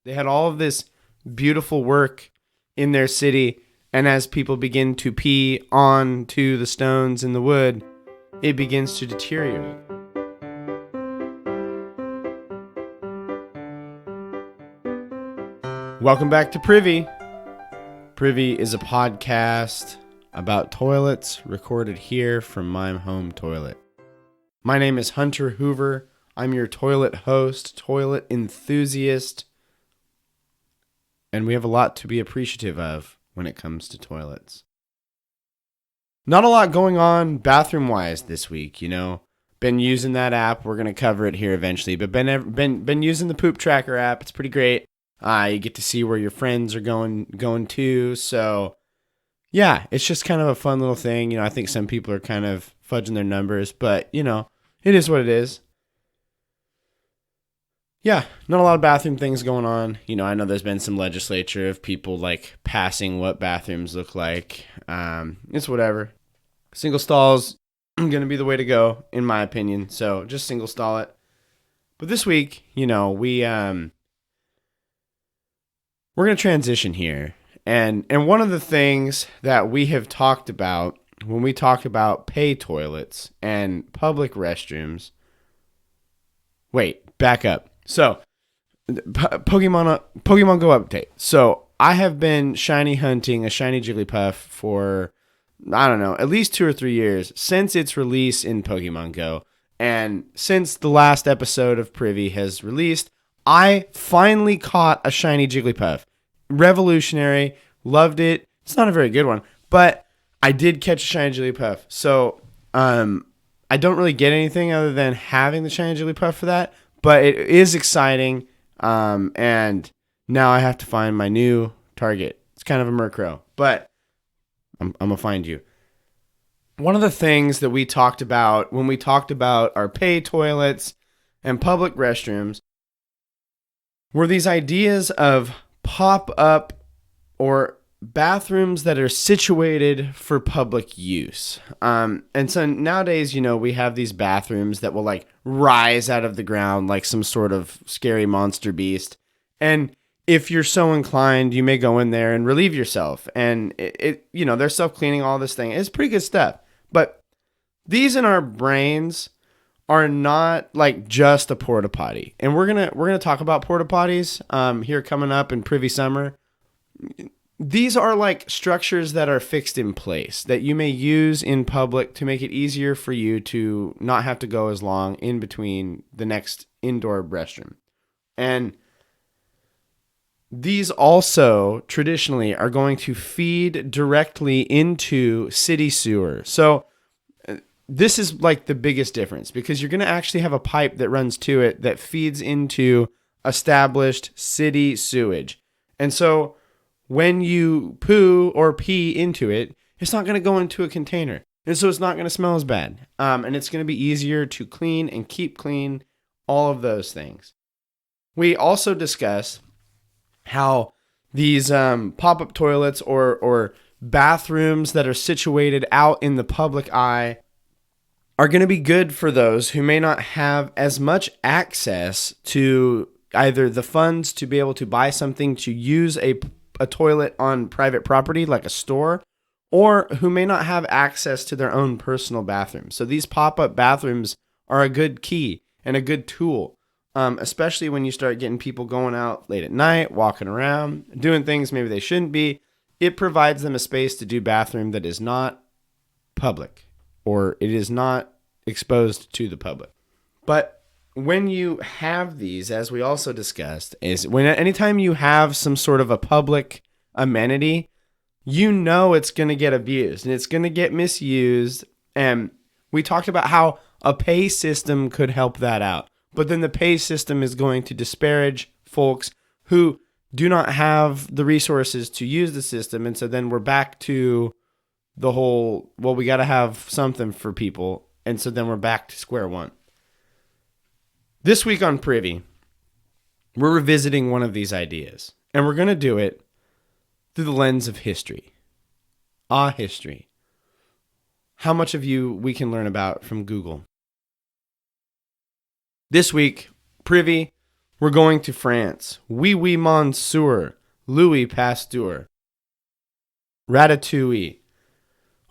They had all of this beautiful work in their city, and as people begin to pee onto the stones in the wood, it begins to deteriorate. Welcome back to Privy. Privy is a podcast about toilets recorded here from my home toilet. My name is Hunter Hoover. I'm your toilet host, toilet enthusiast, and we have a lot to be appreciative of when it comes to toilets. Not a lot going on bathroom-wise this week, Been using that app. We're going to cover it here eventually, but been using the poop tracker app. It's pretty great. You get to see where your friends are going to. So, yeah, it's just kind of a fun little thing. I think some people are kind of fudging their numbers, but, it is what it is. Yeah, not a lot of bathroom things going on. I know there's been some legislature of people like passing what bathrooms look like. It's whatever. Single stalls going to be the way to go, in my opinion. So just single stall it. But this week, we're going to transition here. And one of the things that we have talked about when we talk about pay toilets and public restrooms. Wait, back up. So, Pokemon Go update. So, I have been shiny hunting a shiny Jigglypuff for, I don't know, at least 2 or 3 years since its release in Pokemon Go. And since the last episode of Privy has released, I finally caught a shiny Jigglypuff. Revolutionary. Loved it. It's not a very good one, but I did catch a shiny Jigglypuff. So, I don't really get anything other than having the shiny Jigglypuff for that, but it is exciting. And now I have to find my new target. It's kind of a Murkrow, but I'm going to find you. One of the things that we talked about when we talked about our pay toilets and public restrooms were these ideas of pop-up or bathrooms that are situated for public use. And so nowadays, we have these bathrooms that will like rise out of the ground like some sort of scary monster beast. And if you're so inclined, you may go in there and relieve yourself. And they're self-cleaning, all this thing. It's pretty good stuff. But these in our brains are not like just a porta potty. And we're gonna talk about porta potties here coming up in Privy Summer. These are like structures that are fixed in place that you may use in public to make it easier for you to not have to go as long in between the next indoor restroom. And these also traditionally are going to feed directly into city sewer. So this is like the biggest difference because you're going to actually have a pipe that runs to it that feeds into established city sewage. And so when you poo or pee into it, it's not going to go into a container. And so it's not going to smell as bad. And it's going to be easier to clean and keep clean, all of those things. We also discussed how these pop-up toilets or bathrooms that are situated out in the public eye are going to be good for those who may not have as much access to either the funds to be able to buy something to use a toilet on private property like a store, or who may not have access to their own personal bathroom. So these pop-up bathrooms are a good key and a good tool, especially when you start getting people going out late at night, walking around, doing things maybe they shouldn't be. It provides them a space to do bathroom that is not public or it is not exposed to the public. But when you have these, as we also discussed, is when anytime you have some sort of a public amenity, it's going to get abused and it's going to get misused. And we talked about how a pay system could help that out. But then the pay system is going to disparage folks who do not have the resources to use the system. And so then we're back to the whole, well, we got to have something for people. And so then we're back to square one. This week on Privy, we're revisiting one of these ideas, and we're going to do it through the lens of history. History. How much of you we can learn about from Google. This week, Privy, We're going to France. Oui, monsieur. Louis Pasteur. Ratatouille.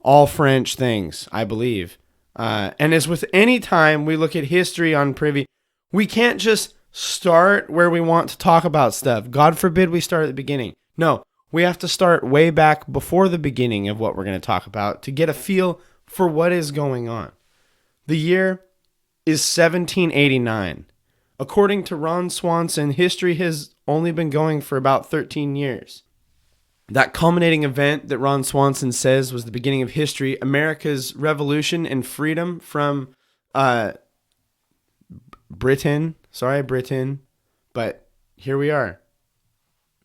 All French things, I believe. And as with any time we look at history on Privy, we can't just start where we want to talk about stuff. God forbid we start at the beginning. No, we have to start way back before the beginning of what we're going to talk about to get a feel for what is going on. The year is 1789. According to Ron Swanson, history has only been going for about 13 years. That culminating event that Ron Swanson says was the beginning of history, America's revolution and freedom from Britain. Sorry, Britain. But here we are.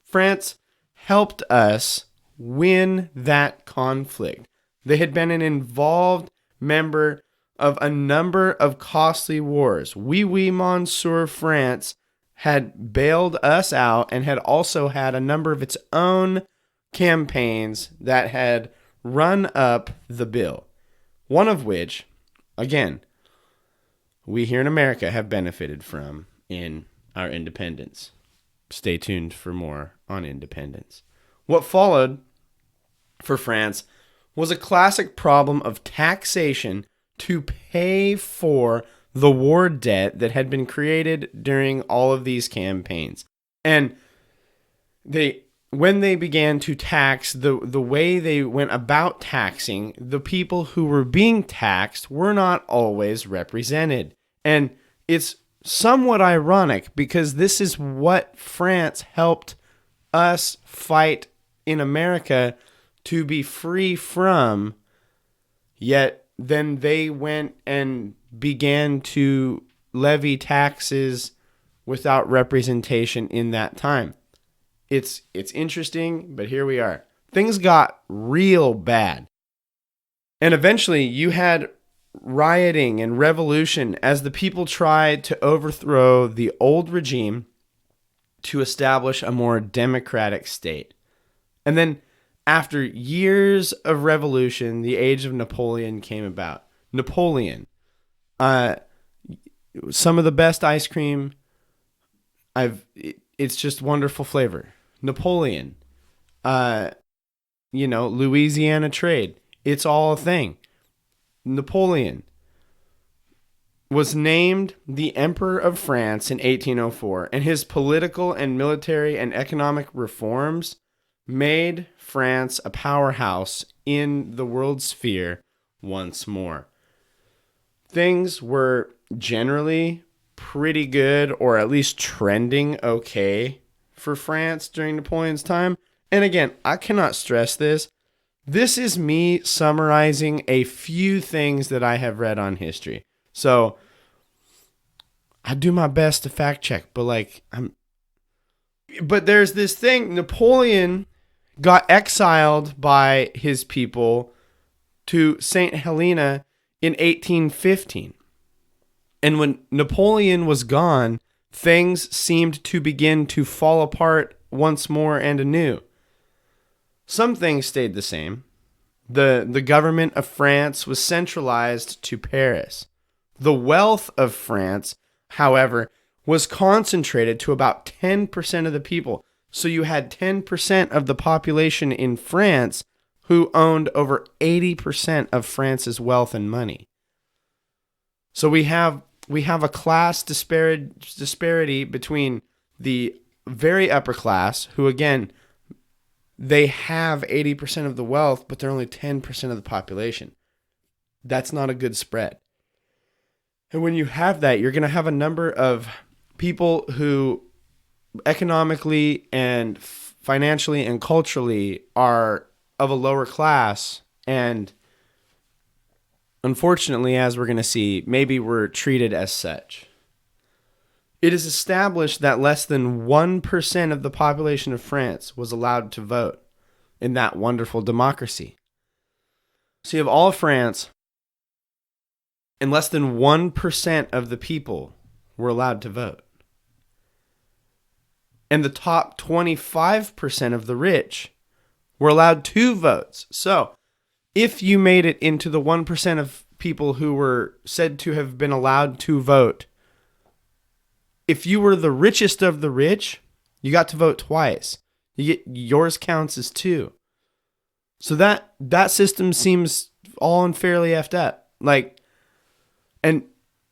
France helped us win that conflict. They had been an involved member of a number of costly wars. Oui, monsieur, France had bailed us out and had also had a number of its own campaigns that had run up the bill. One of which, again, we here in America have benefited from in our independence. Stay tuned for more on independence. What followed for France was a classic problem of taxation to pay for the war debt that had been created during all of these campaigns. And when they began to tax, the way they went about taxing, the people who were being taxed were not always represented. And it's somewhat ironic because this is what France helped us fight in America to be free from, yet then they went and began to levy taxes without representation in that time. It's interesting, but here we are. Things got real bad. And eventually you had rioting and revolution as the people tried to overthrow the old regime to establish a more democratic state. And then after years of revolution, the age of Napoleon came about. Napoleon, some of the best ice cream it's just wonderful flavor. Napoleon, Louisiana trade. It's all a thing. Napoleon was named the Emperor of France in 1804, and his political and military and economic reforms made France a powerhouse in the world sphere once more. Things were generally pretty good, or at least trending okay for France during Napoleon's time. And again, I cannot stress this. This is me summarizing a few things that I have read on history. So I do my best to fact check, but there's this thing. Napoleon got exiled by his people to St. Helena in 1815. And when Napoleon was gone, things seemed to begin to fall apart once more and anew. Some things stayed the same. The government of France was centralized to Paris. The wealth of France, however, was concentrated to about 10% of the people. So you had 10% of the population in France who owned over 80% of France's wealth and money. So we have a class disparity between the very upper class, who again, they have 80% of the wealth, but they're only 10% of the population. That's not a good spread. And when you have that, you're going to have a number of people who economically and financially and culturally are of a lower class, and unfortunately, as we're going to see, maybe we're treated as such. It is established that less than 1% of the population of France was allowed to vote in that wonderful democracy. So you have all of France, and less than 1% of the people were allowed to vote. And the top 25% of the rich were allowed 2 votes. So if you made it into the 1% of people who were said to have been allowed to vote, if you were the richest of the rich, you got to vote twice. Yours counts as two. So that system seems all unfairly effed up. Like, and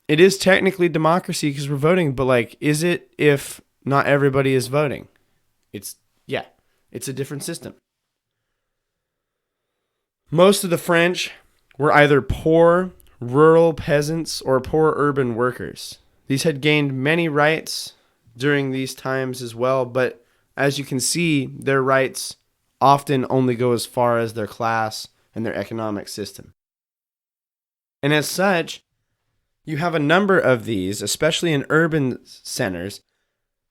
it is technically democracy because we're voting, but like, is it if not everybody is voting? It's a different system. Most of the French were either poor, rural peasants or poor urban workers. These had gained many rights during these times as well, but as you can see, their rights often only go as far as their class and their economic system. And as such, you have a number of these, especially in urban centers,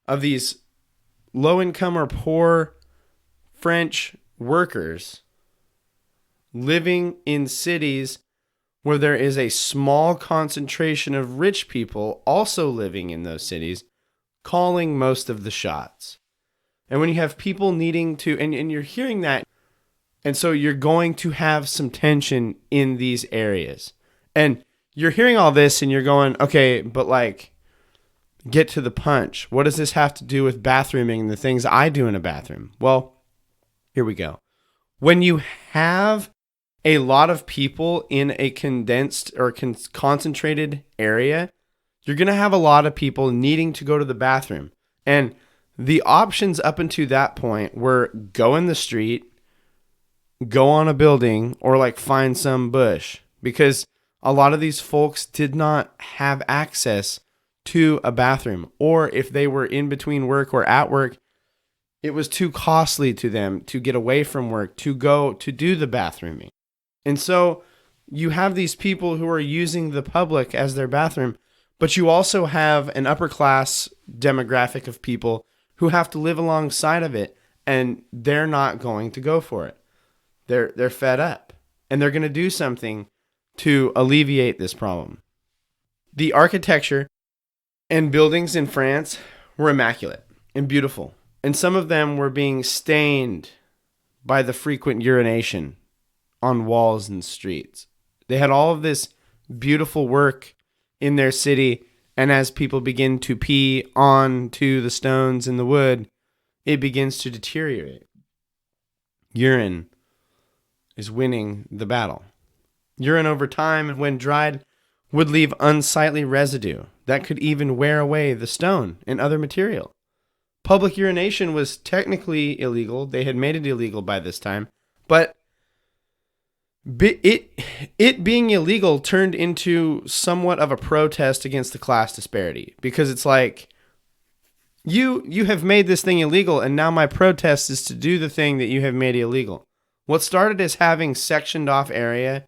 of these low-income or poor French workers living in cities where there is a small concentration of rich people also living in those cities, calling most of the shots. And when you have people needing to, and you're hearing that, and so you're going to have some tension in these areas. And you're hearing all this and you're going, okay, but like, get to the punch. What does this have to do with bathrooming and the things I do in a bathroom? Well, here we go. When you have a lot of people in a condensed or concentrated area, you're going to have a lot of people needing to go to the bathroom. And the options up until that point were go in the street, go on a building, or like find some bush, because a lot of these folks did not have access to a bathroom, or if they were in between work or at work, it was too costly to them to get away from work to go to do the bathrooming. And so you have these people who are using the public as their bathroom, but you also have an upper class demographic of people who have to live alongside of it, and they're not going to go for it. They're fed up, and they're going to do something to alleviate this problem. The architecture and buildings in France were immaculate and beautiful, and some of them were being stained by the frequent urination on walls and streets. They had all of this beautiful work in their city, and as people begin to pee onto the stones and the wood, it begins to deteriorate. Urine is winning the battle. Urine over time, when dried, would leave unsightly residue that could even wear away the stone and other material. Public urination was technically illegal. They had made it illegal by this time, but it being illegal turned into somewhat of a protest against the class disparity, because it's like, you have made this thing illegal, and now my protest is to do the thing that you have made illegal. What started as having sectioned off area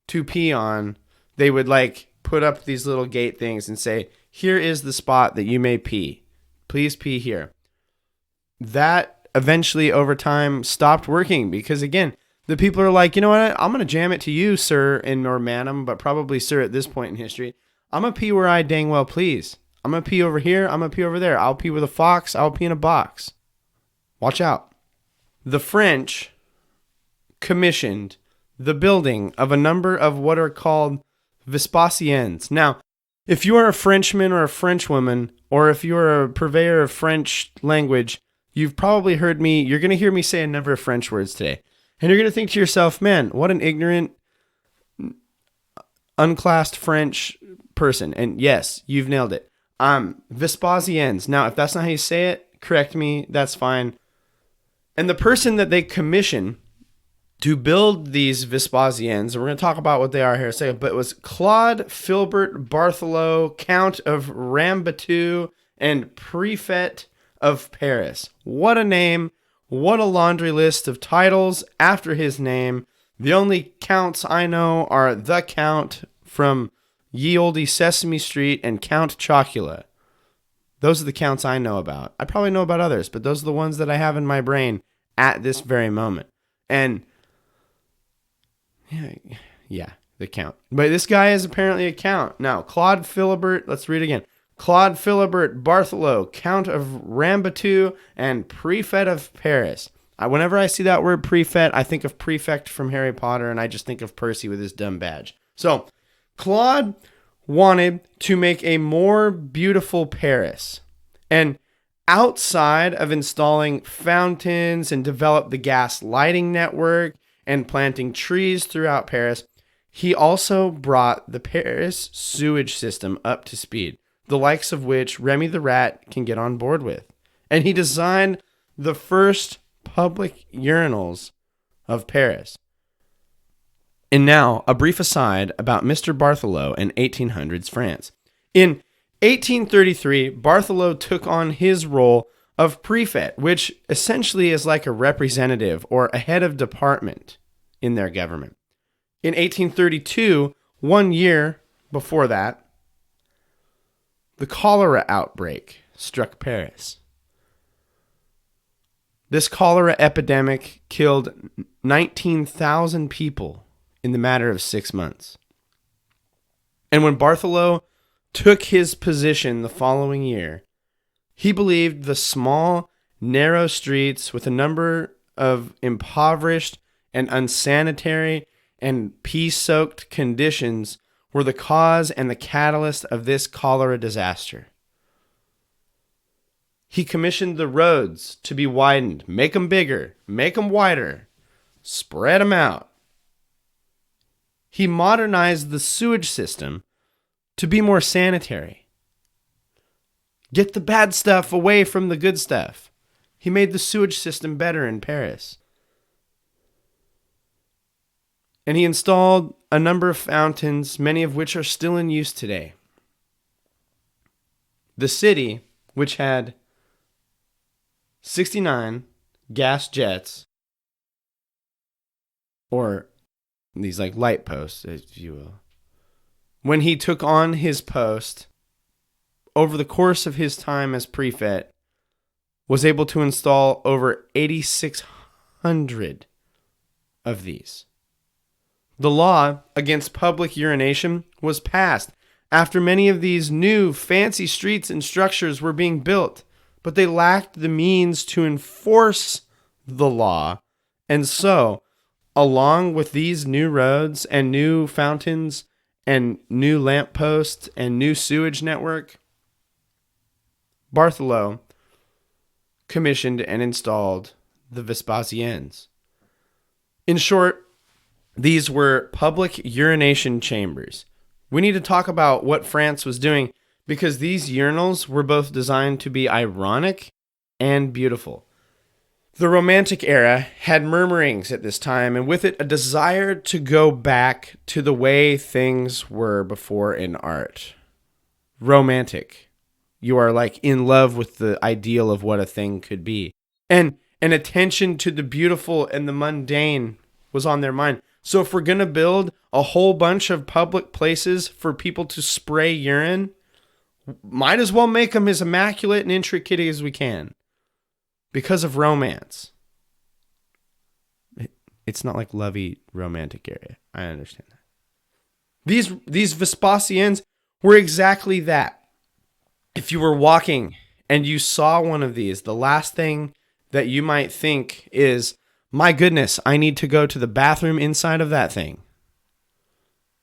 to pee on, they would like put up these little gate things and say, here is the spot that you may pee. Please pee here. That eventually over time stopped working, because again, the people are like, you know what? I'm going to jam it to you, sir, and or madam, but probably sir at this point in history. I'm going to pee where I dang well please. I'm going to pee over here. I'm going to pee over there. I'll pee with a fox. I'll pee in a box. Watch out. The French commissioned the building of a number of what are called Vespasiens. Now, if you are a Frenchman or a Frenchwoman, or if you're a purveyor of French language, you've probably heard me, you're going to hear me say a number of French words today. And you're going to think to yourself, man, what an ignorant, unclassed French person. And yes, you've nailed it. Vespasiens. Now, if that's not how you say it, correct me. That's fine. And the person that they commission to build these Vespasiens, and we're going to talk about what they are here in a second, but it was Claude Philibert Barthelot, Count of Rambatou and Prefect of Paris. What a name. What a laundry list of titles after his name. The only counts I know are the Count from Ye Olde Sesame Street and Count Chocula. Those are the counts I know about. I probably know about others, but those are the ones that I have in my brain at this very moment. And yeah, the Count. But this guy is apparently a Count. Now, Claude Philibert, let's read again. Claude Philibert Barthelot, Count of Rambatou and Prefect of Paris. Whenever I see that word prefect, I think of Prefect from Harry Potter, and I just think of Percy with his dumb badge. So, Claude wanted to make a more beautiful Paris. And outside of installing fountains and develop the gas lighting network and planting trees throughout Paris, he also brought the Paris sewage system up to speed, the likes of which Remy the Rat can get on board with. And he designed the first public urinals of Paris. And now, a brief aside about Mr. Barthelot in 1800s France. In 1833, Barthelot took on his role of prefect, which essentially is like a representative or a head of department in their government. In 1832, 1 year before that, the cholera outbreak struck Paris. This cholera epidemic killed 19,000 people in the matter of 6 months. And when Barthelot took his position the following year, he believed the small, narrow streets with a number of impoverished and unsanitary and pee-soaked conditions were the cause and the catalyst of this cholera disaster. He commissioned the roads to be widened, make them bigger, make them wider, spread them out. He modernized the sewage system to be more sanitary. Get the bad stuff away from the good stuff. He made the sewage system better in Paris. And he installed a number of fountains, many of which are still in use today. The city, which had 69 gas jets, or these like light posts, if you will. When he took on his post, over the course of his time as prefect, was able to install over 8,600 of these. The law against public urination was passed after many of these new fancy streets and structures were being built, but they lacked the means to enforce the law. And so, along with these new roads and new fountains and new lampposts and new sewage network, Barthelot commissioned and installed the Vespasiens. In short, these were public urination chambers. We need to talk about what France was doing because these urinals were both designed to be ironic and beautiful. The Romantic era had murmurings at this time, and with it a desire to go back to the way things were before in art. Romantic. You are like in love with the ideal of what a thing could be. And an attention to the beautiful and the mundane was on their mind. So if we're going to build a whole bunch of public places for people to spray urine, might as well make them as immaculate and intricate as we can. Because of romance. It's not like lovey romantic area. I understand that. These Vespasiens were exactly that. If you were walking and you saw one of these, the last thing that you might think is, my goodness, I need to go to the bathroom inside of that thing.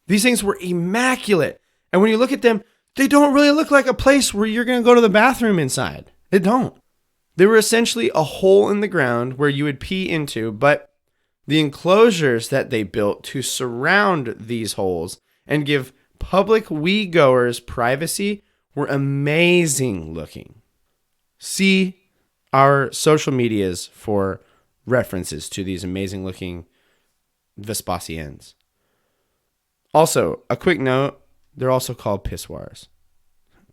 These things were immaculate. And when you look at them, they don't really look like a place where you're going to go to the bathroom inside. They don't. They were essentially a hole in the ground where you would pee into, but the enclosures that they built to surround these holes and give public wee-goers privacy were amazing looking. See our social medias for references to these amazing looking Vespasiens. Also, a quick note, they're also called Pissoirs.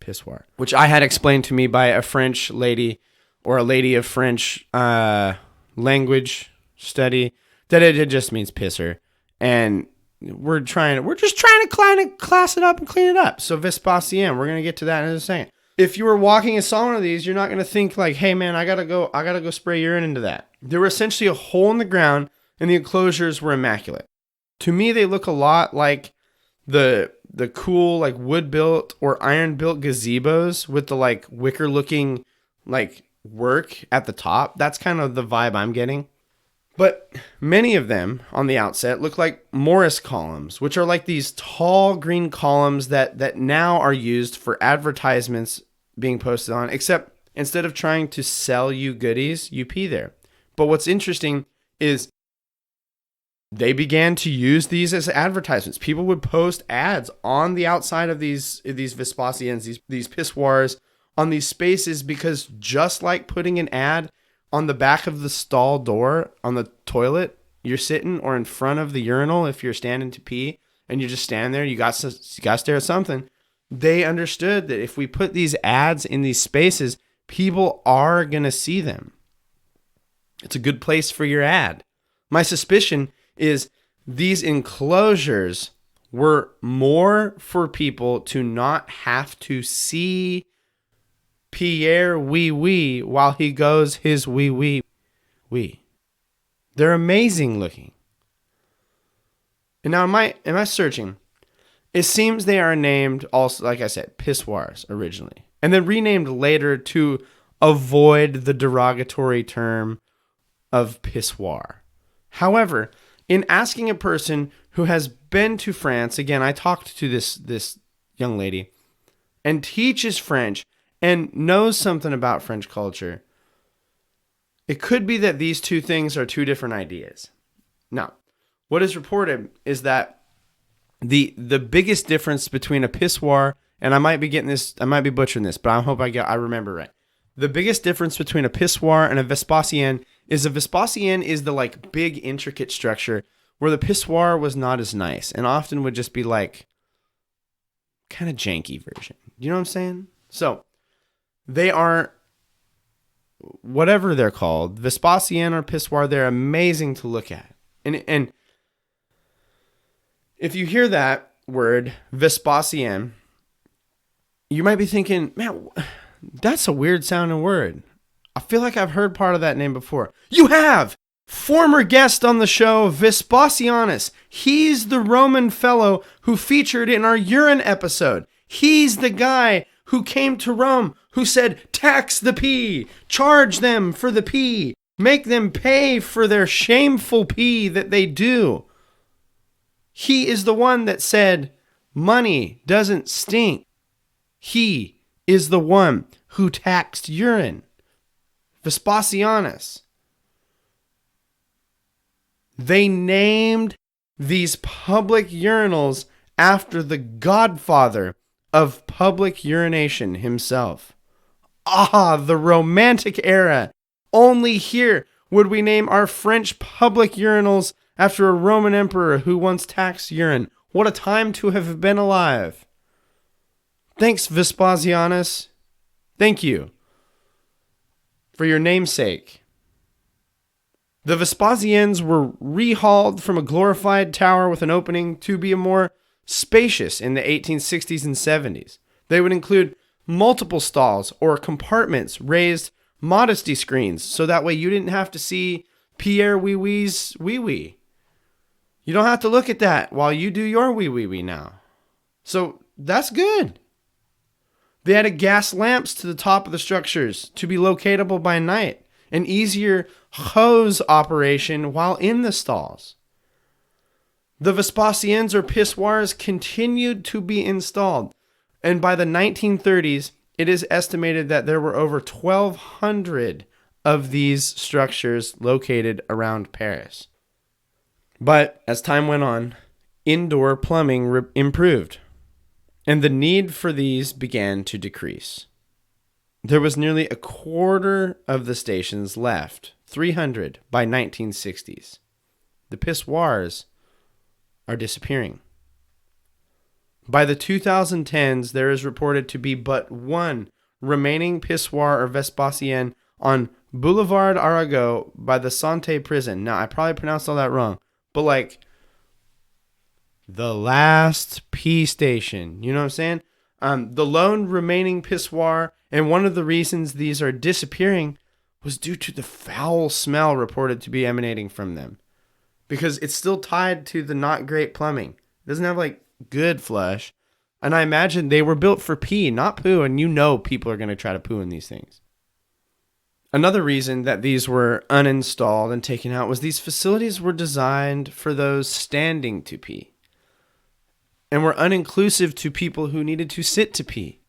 Pissoir, which I had explained to me by a French lady or a lady of French language study, that it just means pisser. And we're just trying to class it up and clean it up. So Vespasien, we're going to get to that in a second. If you were walking and saw one of these, you're not going to think like, hey man, I gotta go spray urine into that. They were essentially a hole in the ground and the enclosures were immaculate. To me, they look a lot like the cool like wood built or iron built gazebos with the like wicker looking like work at the top. That's kind of the vibe I'm getting. But many of them on the outset look like Morris columns, which are like these tall green columns that now are used for advertisements being posted on, except instead of trying to sell you goodies, you pee there. But what's interesting is they began to use these as advertisements. People would post ads on the outside of these Vespasiens, these pissoirs, on these spaces, because just like putting an ad on the back of the stall door on the toilet you're sitting, or in front of the urinal if you're standing to pee and you just stand there, you got to stare at something. They understood that if we put these ads in these spaces, people are going to see them. It's a good place for your ad. My suspicion is these enclosures were more for people to not have to see Pierre wee wee while he goes his wee wee wee. They're amazing looking. And now am I searching? It seems they are named also, like I said, pissoirs originally, and then renamed later to avoid the derogatory term of pissoir. However, in asking a person who has been to France, again, I talked to this young lady and teaches French and knows something about French culture, it could be that these two things are two different ideas. Now, what is reported is that the biggest difference between a pissoir, and I might be butchering this, but I hope I remember right. The biggest difference between a pissoir and a Vespasien is the like big intricate structure, where the pissoir was not as nice and often would just be like kind of janky version. You know what I'm saying? So they are, whatever they're called, Vespasien or pissoir, they're amazing to look at. And if you hear that word, Vespasien, you might be thinking, man, that's a weird sounding word. I feel like I've heard part of that name before. You have! Former guest on the show, Vespasianus. He's the Roman fellow who featured in our urine episode. He's the guy who came to Rome, who said, tax the pee, charge them for the pee, make them pay for their shameful pee that they do. He is the one that said, money doesn't stink. He is the one who taxed urine. Vespasianus. They named these public urinals after the godfather of public urination himself. Ah, the Romantic era. Only here would we name our French public urinals after a Roman emperor who once taxed urine. What a time to have been alive. Thanks, Vespasianus. Thank you for your namesake. The Vespasiens were rehauled from a glorified tower with an opening to be more spacious in the 1860s and 70s. They would include multiple stalls or compartments, raised modesty screens, so that way you didn't have to see Pierre wee wee's wee wee. You don't have to look at that while you do your wee wee wee now. So that's good. They added gas lamps to the top of the structures to be locatable by night. An easier hose operation while in the stalls. The Vespasiens or pissoirs continued to be installed, and by the 1930s, it is estimated that there were over 1,200 of these structures located around Paris. But as time went on, indoor plumbing improved, and the need for these began to decrease. There was nearly a quarter of the stations left, 300 by 1960s. The pissoirs are disappearing. By the 2010s, there is reported to be but one remaining pissoir or Vespasien on Boulevard Arago by the Santé prison. Now, I probably pronounced all that wrong, but like the last pee station, you know what I'm saying? The lone remaining pissoir, and one of the reasons these are disappearing was due to the foul smell reported to be emanating from them. Because it's still tied to the not great plumbing. It doesn't have like good flush. And I imagine they were built for pee, not poo. And you know people are going to try to poo in these things. Another reason that these were uninstalled and taken out was these facilities were designed for those standing to pee and were uninclusive to people who needed to sit to pee.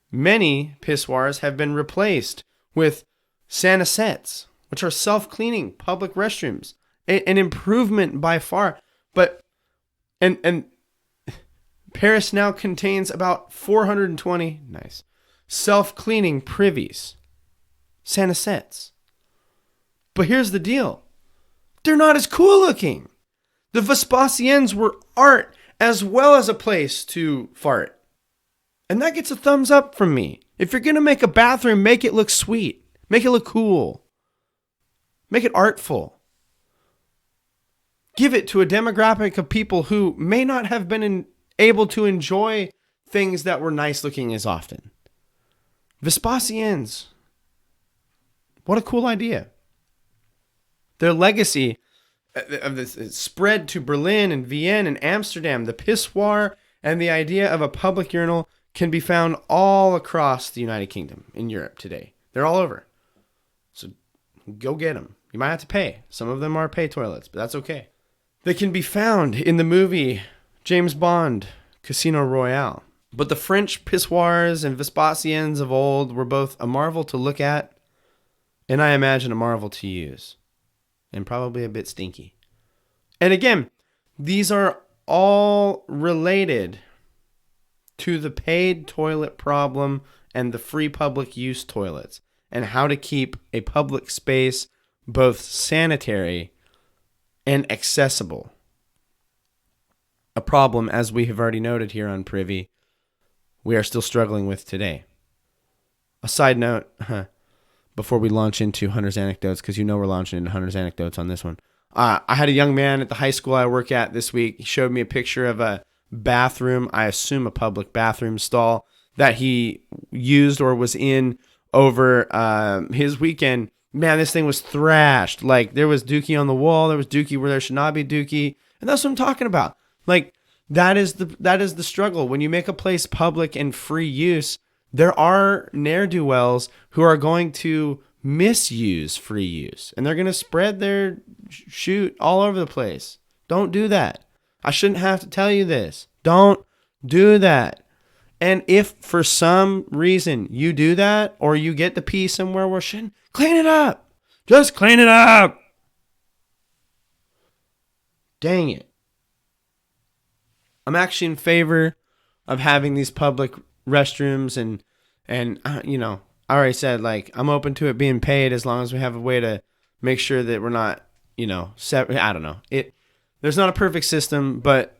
Many pissoirs have been replaced with sanisettes, which are self-cleaning public restrooms, an improvement by far. But and Paris now contains about 420 self-cleaning privies, sanisettes. But here's the deal. They're not as cool looking. The Vespasiens were art as well as a place to fart. And that gets a thumbs up from me. If you're going to make a bathroom, make it look sweet. Make it look cool. Make it artful. Give it to a demographic of people who may not have been able to enjoy things that were nice looking as often. Vespasiens. What a cool idea. Their legacy of this spread to Berlin and Vienna and Amsterdam. The pissoir and the idea of a public urinal can be found all across the United Kingdom in Europe today. They're all over. So go get them. You might have to pay. Some of them are pay toilets, but that's okay. They can be found in the movie James Bond, Casino Royale. But the French pissoirs and Vespasiens of old were both a marvel to look at, and I imagine a marvel to use, and probably a bit stinky. And again, these are all related to the paid toilet problem and the free public use toilets, and how to keep a public space both sanitary and accessible. A problem, as we have already noted here on Privy, we are still struggling with today. A side note, before we launch into Hunter's Anecdotes, because you know we're launching into Hunter's Anecdotes on this one. I had a young man at the high school I work at this week. He showed me a picture of a bathroom, I assume a public bathroom stall, that he used or was in over his weekend. Man, this thing was thrashed. Like, there was dookie on the wall. There was dookie where there should not be dookie. And that's what I'm talking about. Like, that is the struggle. When you make a place public and free use, there are ne'er-do-wells who are going to misuse free use. And they're going to spread their shoot all over the place. Don't do that. I shouldn't have to tell you this. Don't do that. And if for some reason you do that, or you get the pee somewhere where shouldn't, clean it up. Just clean it up. Dang it. I'm actually in favor of having these public restrooms and I already said, like, I'm open to it being paid as long as we have a way to make sure that we're not, I don't know. There's not a perfect system, but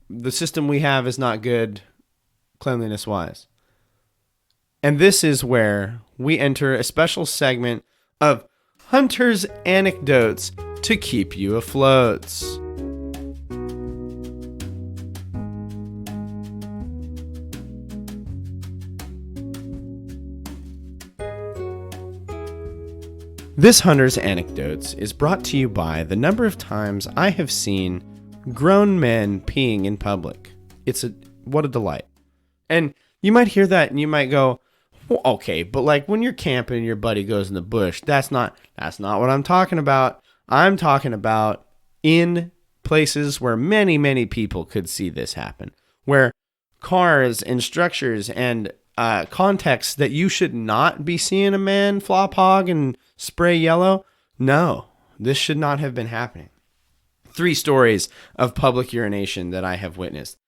the system we have is not good cleanliness-wise. And this is where we enter a special segment of Hunter's Anecdotes to keep you afloat. This Hunter's Anecdotes is brought to you by the number of times I have seen grown men peeing in public. What a delight. And you might hear that and you might go, well, okay, but like when you're camping and your buddy goes in the bush, that's not what I'm talking about. I'm talking about in places where many, many people could see this happen, where cars and structures and contexts that you should not be seeing a man flop hog and spray yellow. No, this should not have been happening. 3 stories of public urination that I have witnessed.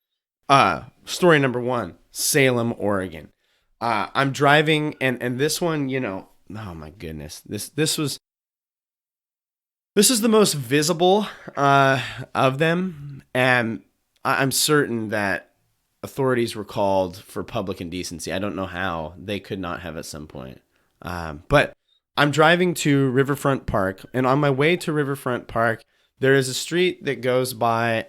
Story number 1, Salem, Oregon. I'm driving and this one, oh my goodness, this is the most visible of them, and I'm certain that authorities were called for public indecency. I don't know how. They could not have at some point. But I'm driving to Riverfront Park, and on my way to Riverfront Park, there is a street that goes by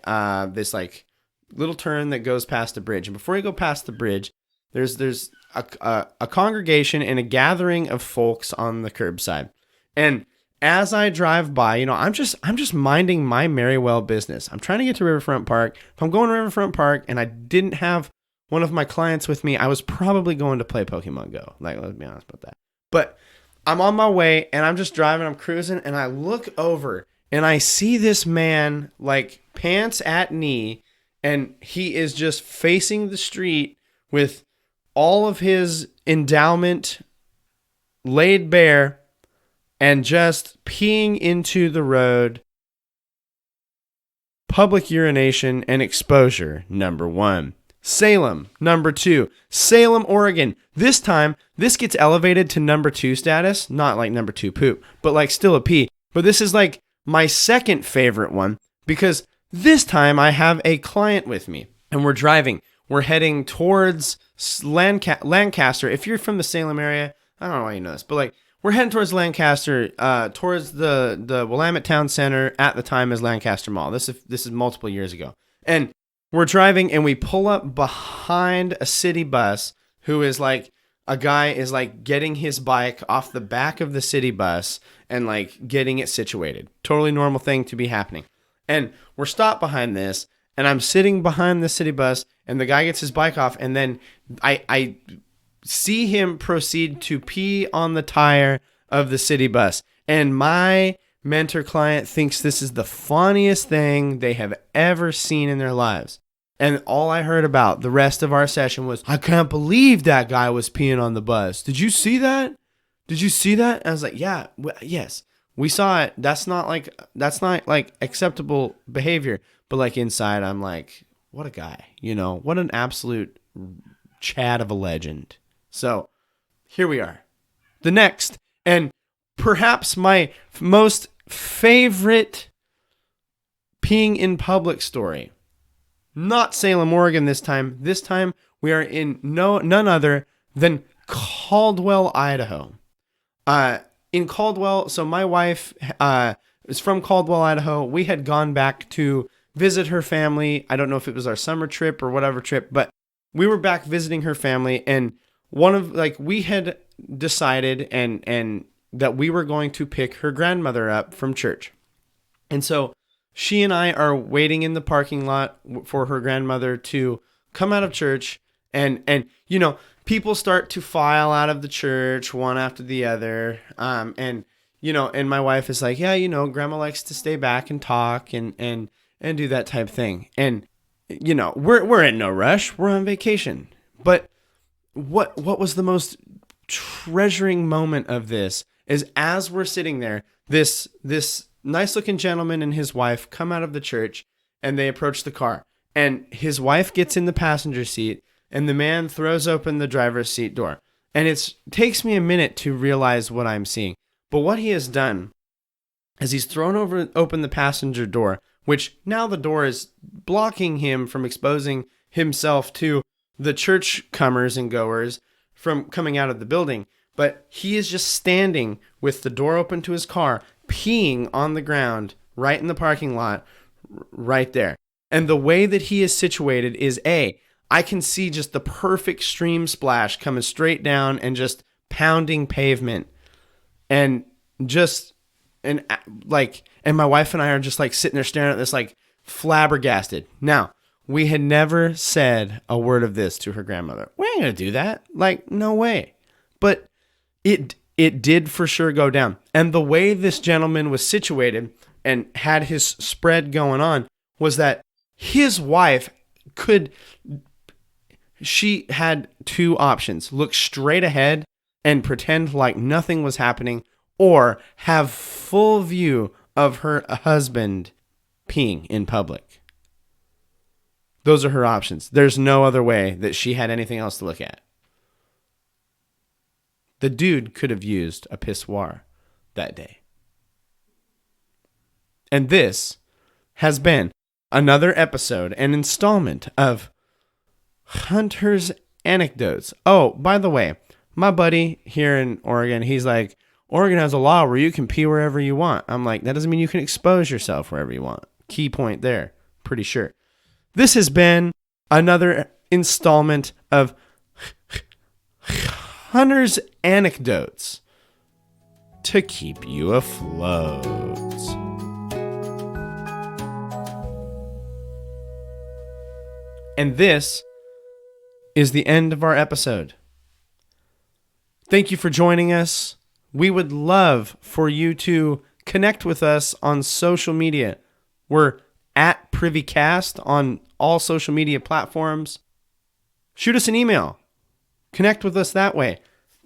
this like little turn that goes past the bridge. And before you go past the bridge, there's a congregation and a gathering of folks on the curbside. And as I drive by, I'm just minding my merry well business. I'm trying to get to Riverfront Park. If I'm going to Riverfront Park and I didn't have one of my clients with me, I was probably going to play Pokemon Go. Like, let's be honest about that. But I'm on my way and I'm just driving, I'm cruising, and I look over and I see this man like pants at knee, and he is just facing the street with all of his endowment laid bare and just peeing into the road. Public urination and exposure, number 1. Salem, number 2. Salem, Oregon. This time, this gets elevated to number 2 status. Not like number 2 poop, but like still a pee. But this is like my second favorite one because this time I have a client with me and we're driving. We're heading towards Lancaster. If you're from the Salem area, I don't know why you know this, but like we're heading towards Lancaster, towards the Willamette Town Center at the time as Lancaster Mall. This is multiple years ago. And we're driving and we pull up behind a city bus who is like, a guy is like getting his bike off the back of the city bus and like getting it situated. Totally normal thing to be happening. And we're stopped behind this and I'm sitting behind the city bus and the guy gets his bike off and then I see him proceed to pee on the tire of the city bus. And my mentor client thinks this is the funniest thing they have ever seen in their lives. And all I heard about the rest of our session was, I can't believe that guy was peeing on the bus. Did you see that? Did you see that? And I was like, yeah, yes, we saw it. That's not like acceptable behavior. But like inside, I'm like, what a guy, what an absolute Chad of a legend. So here we are. The next, and perhaps my most favorite peeing in public story. Not Salem, Oregon this time. This time we are in none other than Caldwell, Idaho. In Caldwell, so my wife is from Caldwell, Idaho. We had gone back to visit her family. I don't know if it was our summer trip or whatever trip, but we were back visiting her family, and we had decided and that we were going to pick her grandmother up from church. And so she and I are waiting in the parking lot for her grandmother to come out of church, and people start to file out of the church one after the other. And my wife is like, yeah, grandma likes to stay back and talk and do that type thing. And we're in no rush. We're on vacation. But what was the most treasuring moment of this is as we're sitting there, this nice looking gentleman and his wife come out of the church and they approach the car, and his wife gets in the passenger seat and the man throws open the driver's seat door. And it takes me a minute to realize what I'm seeing. But what he has done is he's thrown open the passenger door, which now the door is blocking him from exposing himself to the church comers and goers from coming out of the building. But he is just standing with the door open to his car, peeing on the ground right in the parking lot right there. And the way that he is situated is I can see just the perfect stream splash coming straight down and just pounding pavement. And my wife and I are just like sitting there staring at this like flabbergasted. Now, we had never said a word of this to her grandmother. We ain't going to do that. Like, no way. But it did for sure go down. And the way this gentleman was situated and had his spread going on was that his wife she had two options: look straight ahead and pretend like nothing was happening, or have full view of her husband peeing in public. Those are her options. There's no other way that she had anything else to look at. The dude could have used a pissoir that day. And this has been another episode, an installment of Hunter's Anecdotes. Oh, by the way, my buddy here in Oregon, he's like, Oregon has a law where you can pee wherever you want. I'm like, that doesn't mean you can expose yourself wherever you want. Key point there. Pretty sure. This has been another installment of Hunter's Anecdotes to keep you afloat. And this is the end of our episode. Thank you for joining us. We would love for you to connect with us on social media. We're at Privycast on all social media platforms. Shoot us an email. Connect with us that way.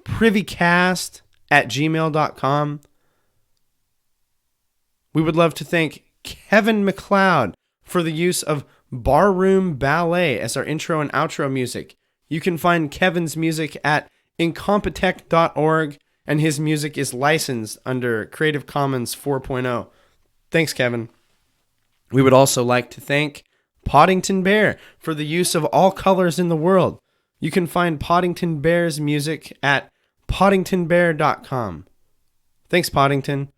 Privycast@gmail.com. We would love to thank Kevin MacLeod for the use of Barroom Ballet as our intro and outro music. You can find Kevin's music at incompetech.org, and his music is licensed under Creative Commons 4.0. Thanks, Kevin. We would also like to thank Podington Bear for the use of all colors in the world. You can find Podington Bear's music at poddingtonbear.com. Thanks, Podington.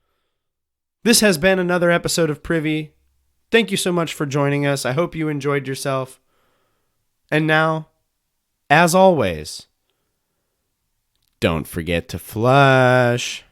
This has been another episode of Privy. Thank you so much for joining us. I hope you enjoyed yourself. And now, as always, don't forget to flush.